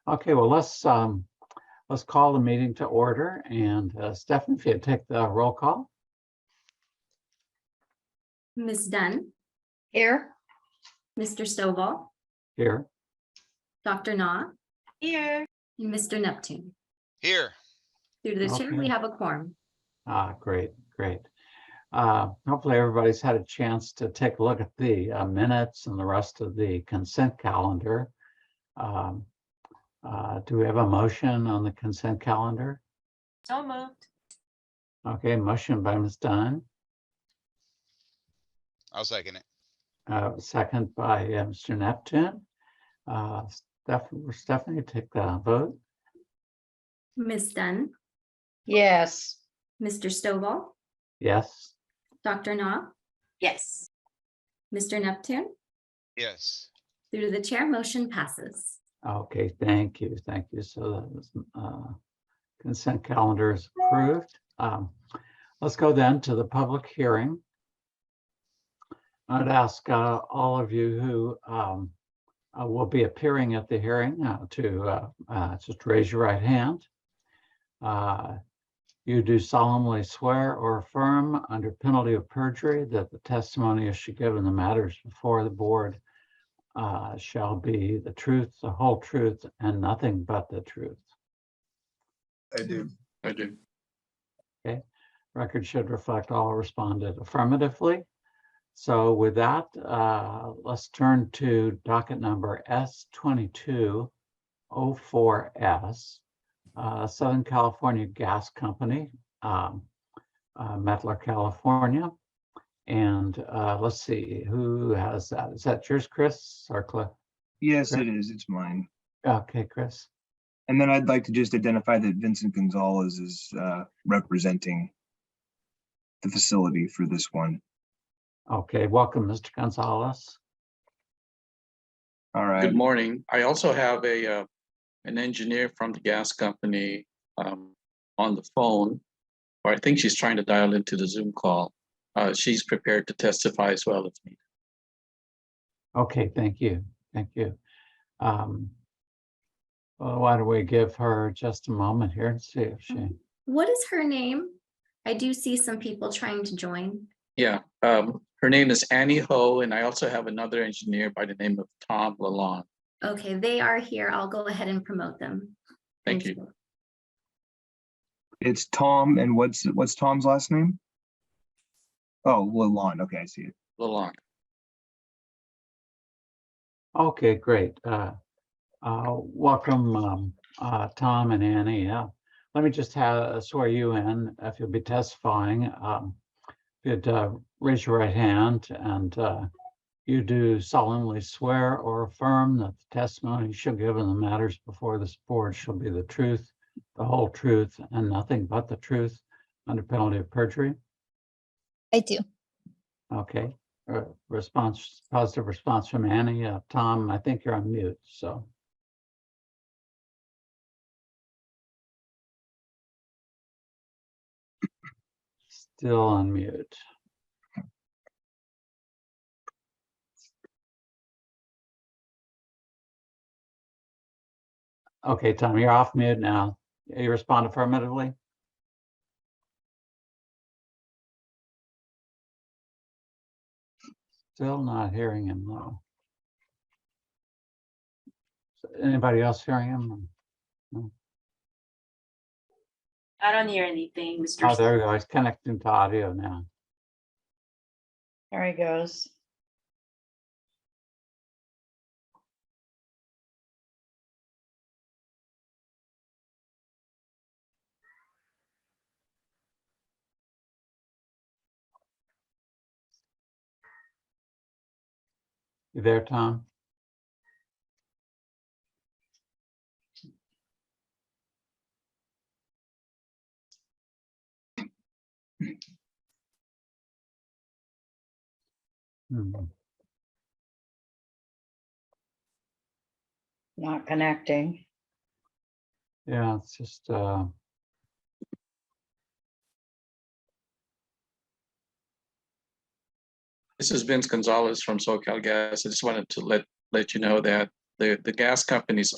Okay, well, let's call the meeting to order. And Stephanie, if you take the roll call. Ms. Dunn, Here. Mr. Stovall, Here. Dr. Na, Here. and Mr. Neptune. Here. Through the chair, Okay. we have a quorum. Great. Hopefully everybody's had a chance to take a look at the minutes and the rest of the consent calendar. Do we have a motion on the consent calendar? So moved. Okay, motion by Ms. Dunn, I'll second it. second by Mr. Neptune. Stephanie, take the vote. Ms. Dunn, Yes. Mr. Stovall, Yes. Dr. Na, Yes. Mr. Neptune. Yes. Through the chair, motion passes. Okay, thank you. So the consent calendar is approved. Let's go then to the public hearing. I'd ask all of you who will be appearing at the hearing to just raise your right hand. You do solemnly swear or affirm under penalty of perjury that the testimony you should give in the matters before the board shall be the truth, the whole truth, and nothing but the truth. I do. Okay, record should reflect all responded affirmatively. So with that, let's turn to docket number S2204S, Southern California Gas Company, Mettler, California. And let's see, who has that? Is that yours, Chris or Cliff? Yes, it is. It's mine. Okay, Chris. And then I'd like to just identify that Vincent Gonzalez is representing the facility for this one. Okay, welcome, Mr. Gonzalez. All right. Good morning. I also have an engineer from the gas company on the phone, or I think she's trying to dial into the Zoom call. She's prepared to testify as well if needed. Okay, thank you. Well, why don't we give her just a moment here and see if she. What is her name? I do see some people trying to join. Yeah, her name is Annie Ho, and I also have another engineer by the name of Tom Lalonde. Okay, they are here. I'll go ahead and promote them. Thank you. It's Tom, and what's Tom's last name? Oh, Lalonde. Okay, I see it. Lalonde. Okay, great. Welcome, Tom and Annie. Let me just swear you in if you'll be testifying. If you'd raise your right hand, and you do solemnly swear or affirm that the testimony you shall give in the matters before this board shall be the truth, the whole truth, and nothing but the truth under penalty of perjury. I do. Okay, positive response from Annie. Tom, I think you're on mute, so. Still on mute. Okay, Tom, you're off mute now. You respond affirmatively? Still not hearing him though. Anybody else hearing him? No. I don't hear anything, Mr. Oh, there we go. He's connecting to audio now. There he goes. You there, Tom? Not connecting. Yeah, it's just This is Vince Gonzalez from SoCal Gas. I just wanted to let you know that the gas company's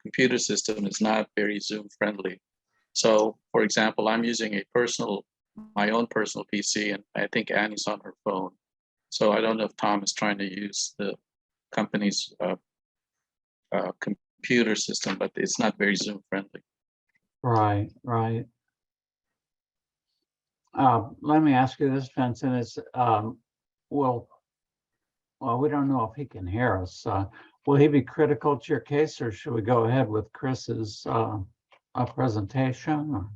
computer system is not very Zoom friendly. So, for example, I'm using my own personal PC, and I think Annie's on her phone. So I don't know if Tom is trying to use the company's computer system, but it's not very Zoom friendly. Right, right. Let me ask you this, Vincent, well, we don't know if he can hear us. Will he be critical to your case, or should we go ahead with Chris's presentation? Or?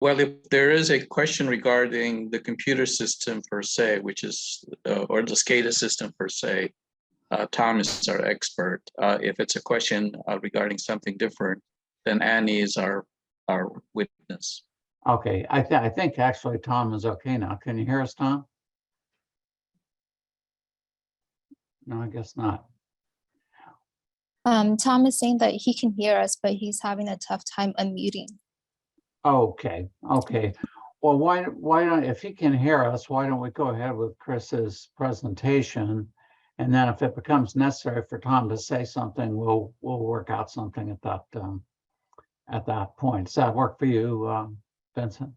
Well, if there is a question regarding the computer system per se, which is, or the SCADA system per se, Tom is our expert. If it's a question regarding something different, then Annie is our witness. Okay, I think actually Tom is okay now. Can you hear us, Tom? No, I guess not. Tom is saying that he can hear us, but he's having a tough time unmuting. Okay, okay. Well, why don't, if he can hear us, why don't we go ahead with Chris's presentation? And then if it becomes necessary for Tom to say something, we'll work out something at that point. Does that work for you, Vincent?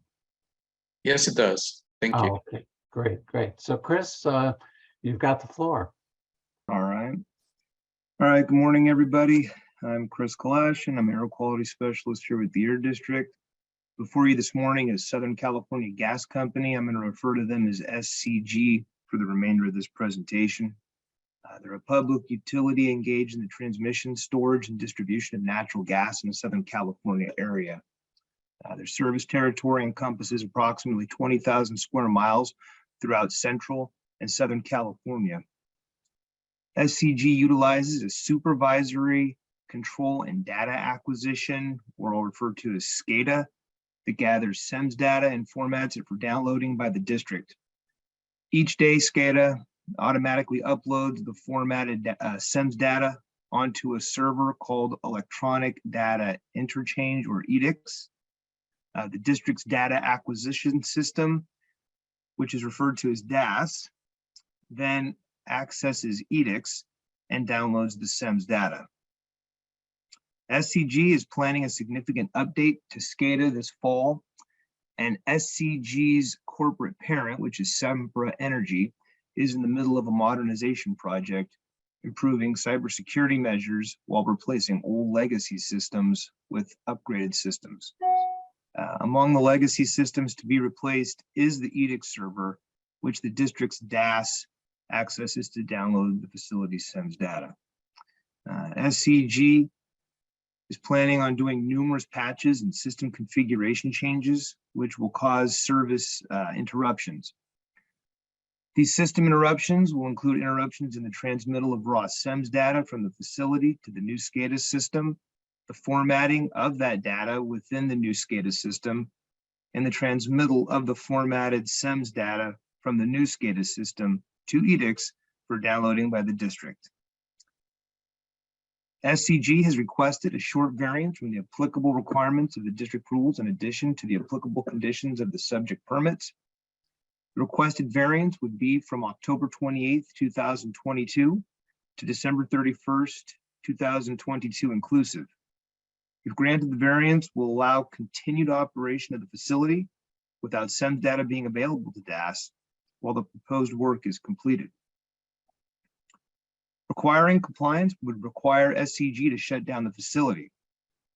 Yes, it does. Thank you. Okay, great. So Chris, you've got the floor. All right. All right, good morning, everybody. I'm Chris Kalash, and I'm Air Quality Specialist here with the Air District. Before you this morning is Southern California Gas Company. I'm going to refer to them as SCG for the remainder of this presentation. They're a public utility engaged in the transmission, storage, and distribution of natural gas in the Southern California area. Their service territory encompasses approximately 20,000 square miles throughout Central and Southern California. SCG utilizes a supervisory control and data acquisition, or I'll refer to as SCADA, that gathers SEMS data and formats it for downloading by the district. Each day, SCADA automatically uploads the formatted SEMS data onto a server called Electronic Data Interchange, or EDIX. The district's data acquisition system, which is referred to as DAS, then accesses EDIX and downloads the SEMS data. SCG is planning a significant update to SCADA this fall, and SCG's corporate parent, which is Sempra Energy, is in the middle of a modernization project, improving cybersecurity measures while replacing old legacy systems with upgraded systems. Among the legacy systems to be replaced is the EDIX server, which the district's DAS accesses to download the facility's SEMS data. SCG is planning on doing numerous patches and system configuration changes, which will cause service interruptions. These system interruptions will include interruptions in the transmittal of raw SEMS data from the facility to the new SCADA system, the formatting of that data within the new SCADA system, and the transmittal of the formatted SEMS data from the new SCADA system to EDIX for downloading by the district. SCG has requested a short variance from the applicable requirements of the district rules in addition to the applicable conditions of the subject permits. The requested variance would be from October 28th, 2022 to December 31st, 2022 inclusive. If granted, the variance will allow continued operation of the facility without SEMS data being available to DAS while the proposed work is completed. Requiring compliance would require SCG to shut down the facility.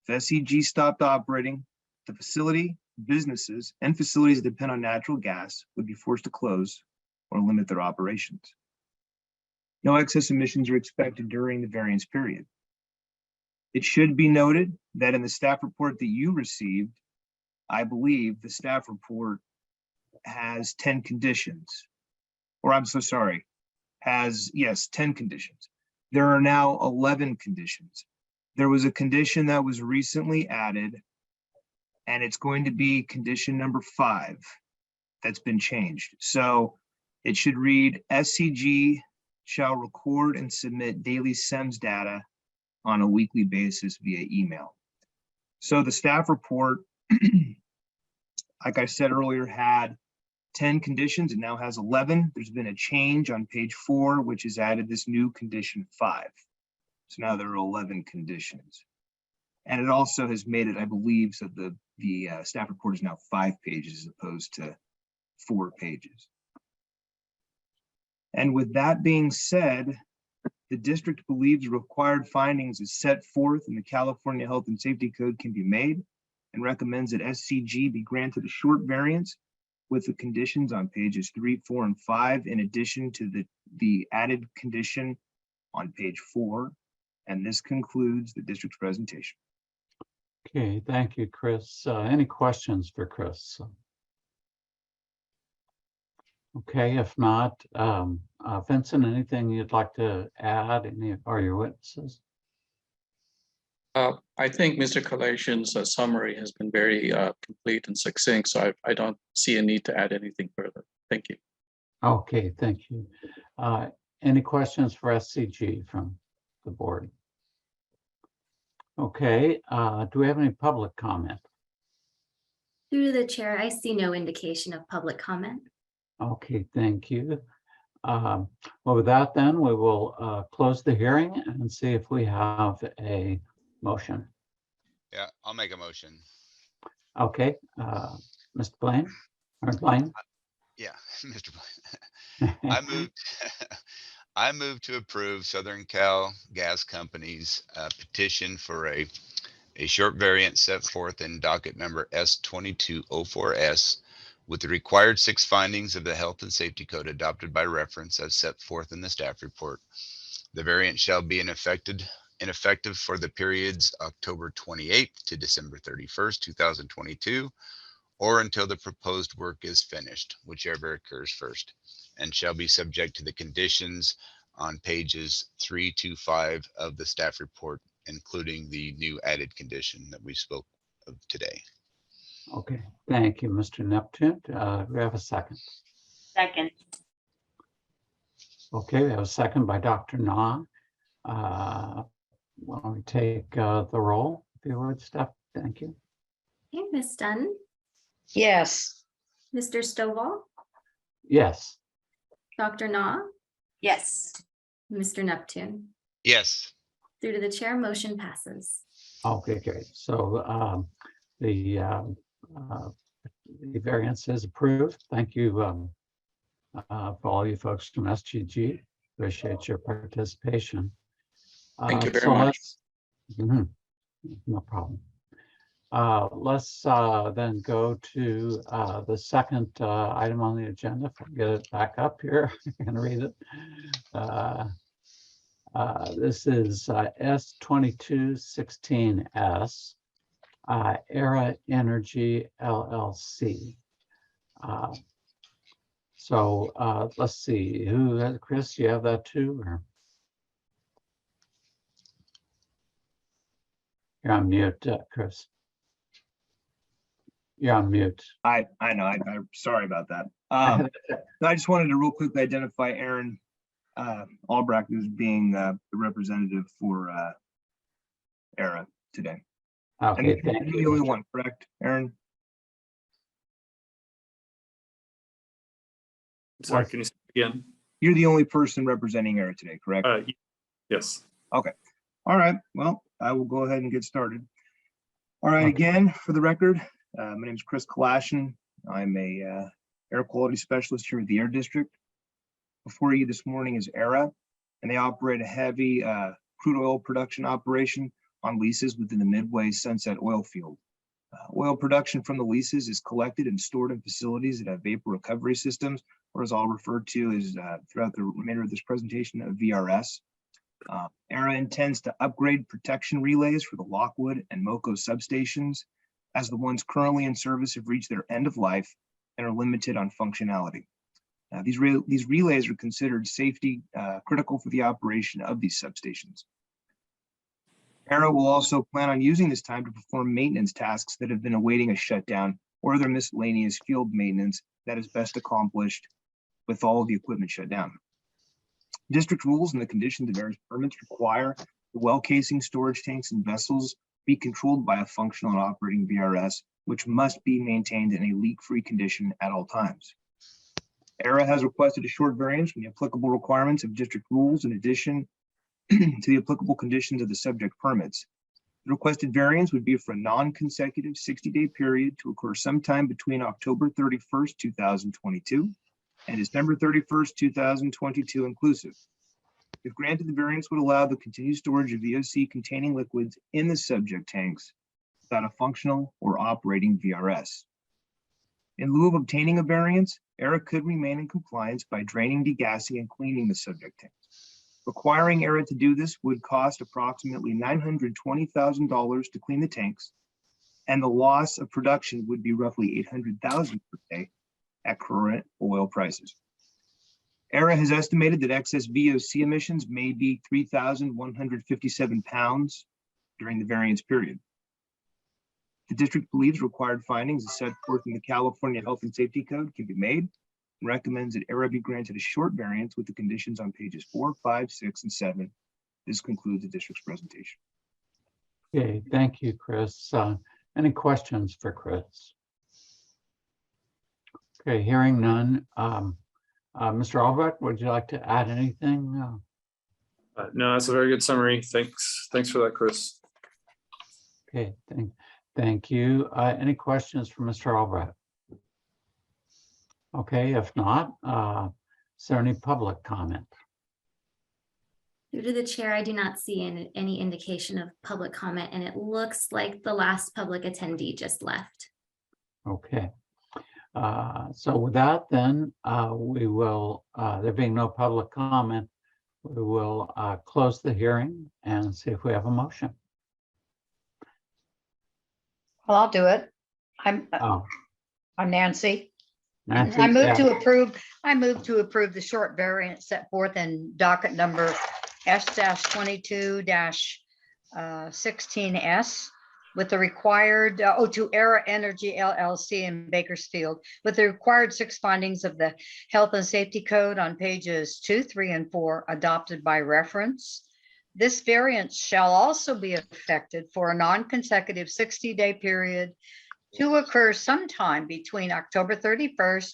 If SCG stopped operating, the facility, businesses, and facilities that depend on natural gas would be forced to close or limit their operations. No excess emissions are expected during the variance period. It should be noted that in the staff report that you received, I believe the staff report has 10 conditions, or I'm so sorry, has, yes, 10 conditions. There are now 11 conditions. There was a condition that was recently added, and it's going to be condition number 5 that's been changed. So it should read, SCG shall record and submit daily SEMS data on a weekly basis via email. So the staff report, like I said earlier, had 10 conditions. It now has 11. There's been a change on page 4, which has added this new condition 5. So now there are 11 conditions. And it also has made it, I believe, so the staff report is now 5 pages as opposed to 4 pages. And with that being said, the district believes required findings as set forth in the California Health and Safety Code can be made and recommends that SCG be granted a short variance with the conditions on pages 3, 4, and 5, in addition to the added condition on page 4. And this concludes the district's presentation. Okay, thank you, Chris. Any questions for Chris? Okay, if not, Vincent, anything you'd like to add? Any are your witnesses? I think Mr. Kalation's summary has been very complete and succinct, so I don't see a need to add anything further. Thank you. Okay, thank you. Any questions for SCG from the board? Okay, do we have any public comment? Through the chair, I see no indication of public comment. Okay, thank you. Well, with that, then we will close the hearing and see if we have a motion. Yeah, I'll make a motion. Okay, Mr. Blaine or Blaine? Yeah, Mr. Blaine. I move to approve Southern Cal Gas Company's petition for a short variance set forth in docket number S2204S with the required 6 findings of the Health and Safety Code adopted by reference as set forth in the staff report. The variance shall be ineffective for the periods October 28th to December 31st, 2022, or until the proposed work is finished, whichever occurs first, and shall be subject to the conditions on pages 3 to 5 of the staff report, including the new added condition that we spoke of today. Okay, thank you, Mr. Neptune. We have a second. Second. Okay, we have a second by Dr. Na. Why don't we take the roll, if you would, Steph? Thank you. Okay, Ms. Dunn, Yes. Mr. Stovall, Yes. Dr. Na, Yes. Mr. Neptune. Yes, Through to the chair, motion passes. Okay, great. So the variance is approved. Thank you for all you folks from SGG. Appreciate your participation. Thank you very much. No problem. Let's then go to the second item on the agenda. If I get it back up here, I can read it. This is S2216S, Era Energy LLC. So let's see, who, Chris, you have that too? Or? You're on mute, Chris. You're on mute. I know, I'm sorry about that. I just wanted to real quickly identify Aaron Albrecht as being the representative for ERA today. Okay, And thank you're the you. only one, correct, Aaron? Sorry, can you say it again? You're the only person representing ERA today, correct? Yes. All right, well, I will go ahead and get started. All right, Okay. again, for the record, my name is Chris Kalashin. I'm a air quality specialist here at the Air District. Before you this morning is ERA, and they operate a heavy crude oil production operation on leases within the Midway Sunset oil field. Oil production from the leases is collected and stored in facilities that have vapor recovery systems, or as I'll refer to as throughout the remainder of this presentation, a VRS. ERA intends to upgrade protection relays for the Lockwood and MoCo substations, as the ones currently in service have reached their end of life and are limited on functionality. These relays are considered safety critical for the operation of these substations. ERA will also plan on using this time to perform maintenance tasks that have been awaiting a shutdown or other miscellaneous field maintenance that is best accomplished with all of the equipment shut down. District rules and the conditions of various permits require the well casing, storage tanks, and vessels be controlled by a functional and operating VRS, which must be maintained in a leak-free condition at all times. ERA has requested a short variance from the applicable requirements of district rules in addition to the applicable conditions of the subject permits. The requested variance would be for a non-consecutive 60-day period to occur sometime between October 31st, 2022 and December 31st, 2022 inclusive. If granted, the variance would allow the continued storage of VOC containing liquids in the subject tanks without a functional or operating VRS. In lieu of obtaining a variance, ERA could remain in compliance by draining, degassing, and cleaning the subject tanks. Requiring ERA to do this would cost approximately $920,000 to clean the tanks, and the loss of production would be roughly $800,000 per day at current oil prices. ERA has estimated that excess VOC emissions may be 3,157 pounds during the variance period. The district believes required findings as set forth in the California Health and Safety Code can be made and recommends that ERA be granted a short variance with the conditions on pages 4, 5, 6, and 7. This concludes the district's presentation. Okay, thank you, Chris. Any questions for Chris? Okay, hearing none. Mr. Albrecht, would you like to add anything? No, that's a very good summary. Thanks for that, Chris. Okay, thank you. Any questions for Mr. Albrecht? Okay, if not, is there any public comment? Due to the chair, I do not see any indication of public comment, and it looks like the last public attendee just left. Okay. So with that, then we will, there being no public comment, we will close the hearing and see if we have a motion. Well, I'll do it. I'm Nancy. I move yeah. to approve. I move to approve the short variance set forth in docket number S-22-16S with the required, to ERA Energy LLC in Bakersfield with the required 6 findings of the Health and Safety Code on pages 2, 3, and 4 adopted by reference. This variance shall also be effected for a non-consecutive 60-day period to occur sometime between October 31st,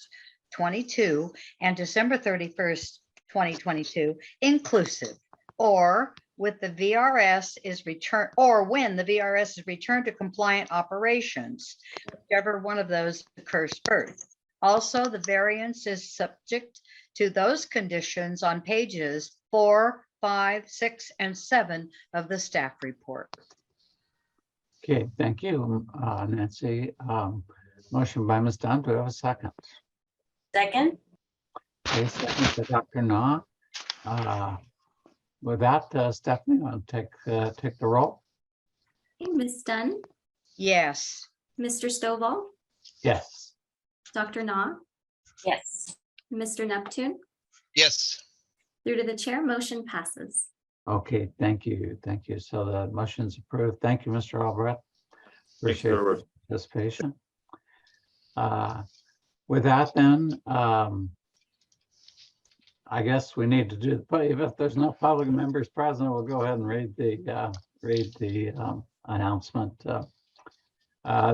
22 and December 31st, 2022 inclusive, or with the VRS is returned, or when the VRS is returned to compliant operations, whichever one of those occurs first. Also, the variance is subject to those conditions on pages 4, 5, 6, and 7 of the staff report. Okay, thank you, Nancy. Motion by Ms. Dunn. Do we have a second? Second. Okay, second by Dr. Na. With that, Stephanie, I'll take the roll. Okay, Ms. Dunn, Yes. Mr. Stovall, Yes. Dr. Na, Yes. Mr. Neptune. Yes. Through to the chair, motion passes. Okay, thank you. Thank you. So the motion's approved. Thank you, Mr. Albrecht. Thank you, Appreciate your participation. With that, then, I guess we need to do, but if there's no public members present, we'll go ahead and read the announcement.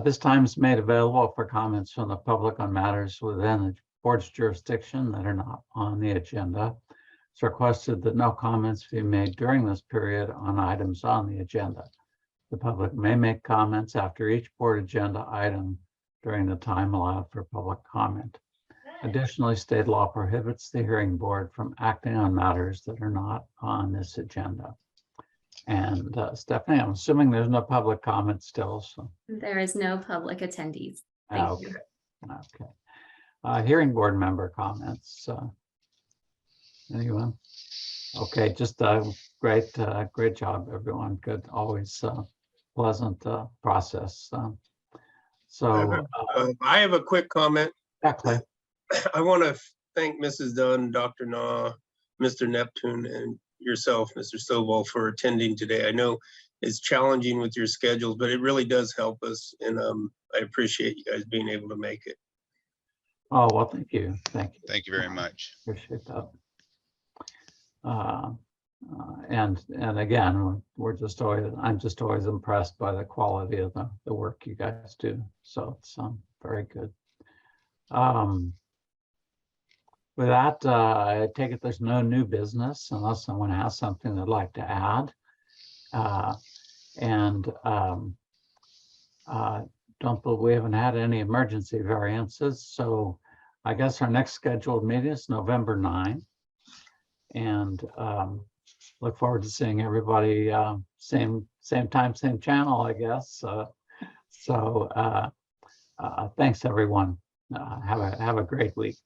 This time is made available for comments from the public on matters within the board's jurisdiction that are not on the agenda. It's requested that no comments be made during this period on items on the agenda. The public may make comments after each board agenda item during the time allowed for public comment. Additionally, state law prohibits the hearing board from acting on matters that are not on this agenda. And Stephanie, I'm assuming there's no public comment still. So There is no public attendees. Thank okay, you. okay. Hearing board member comments. Anyone? Okay, just great job, everyone. Good, always pleasant process. I have a quick comment. Exactly. I want to thank Mrs. Dunn, Dr. Na, Mr. Neptune, and yourself, Mr. Stovall, for attending today. I know it's challenging with your schedules, but it really does help us, and I appreciate you guys being able to make it. Oh, well, thank you. Thank you. Thank you very much. Appreciate that. And again, I'm just always impressed by the quality of the work you guys do. So it's very good. With that, I take it there's no new business unless someone has something they'd like to add. We haven't had any emergency variances, so I guess our next scheduled meeting is November 9. And look forward to seeing everybody same time, same channel, I guess. Thanks, everyone. Have a great week.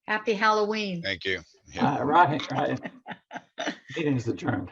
Happy Halloween. Thank you. Yeah. Right. Meeting's adjourned.